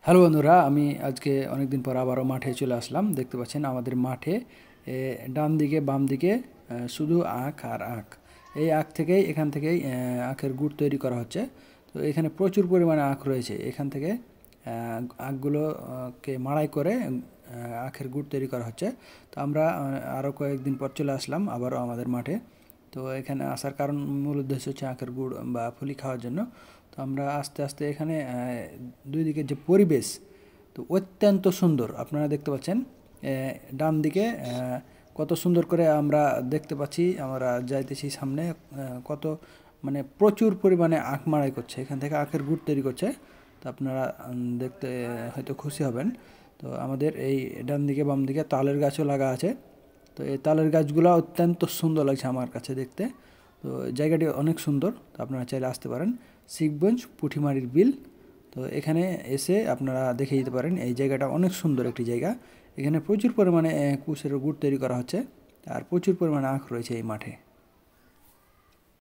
Hello বন্ধুরা, আমি আজকে অনেকদিন পর আবারও মাঠে চলে আসলাম। দেখতে পাচ্ছেন আমাদের মাঠে ডান দিকে বাম দিকে শুধু আখ আর আখ। এই আখ থেকেই এখান থেকেই আখের গুড় তৈরি করা হচ্ছে। তো এখানে প্রচুর পরিমাণে আখ রয়েছে। এখান থেকে আখগুলোকে মাড়াই করে আখের গুড় তৈরি করা হচ্ছে। তো আমরা আরও কয়েকদিন পর চলে আসলাম আবারও আমাদের মাঠে। তো এখানে আসার কারণ মূল উদ্দেশ্য হচ্ছে আখের গুড় বা ফুলি খাওয়ার জন্য। তো আমরা আস্তে আস্তে এখানে দুই দিকের যে পরিবেশ তো অত্যন্ত সুন্দর আপনারা দেখতে পাচ্ছেন। ডান দিকে কত সুন্দর করে আমরা দেখতে পাচ্ছি, আমরা যাইতেছি সামনে কত মানে প্রচুর পরিমাণে আখ মাড়াই করছে, এখান থেকে আখের গুড় তৈরি করছে। তো আপনারা দেখতে হয়তো খুশি হবেন। তো আমাদের এই ডান দিকে বাম দিকে তালের গাছও লাগা আছে। তো এই তালের গাছগুলো অত্যন্ত সুন্দর লাগছে আমার কাছে দেখতে। তো জায়গাটি অনেক সুন্দর, তো আপনারা চাইলে আসতে পারেন। শিখগঞ্জ পুঁঠিমারির বিল। তো এখানে এসে আপনারা দেখে যেতে পারেন। এই জায়গাটা অনেক সুন্দর একটি জায়গা। এখানে প্রচুর পরিমাণে কুশের গুড় তৈরি করা হচ্ছে আর প্রচুর পরিমাণে আখ রয়েছে এই মাঠে।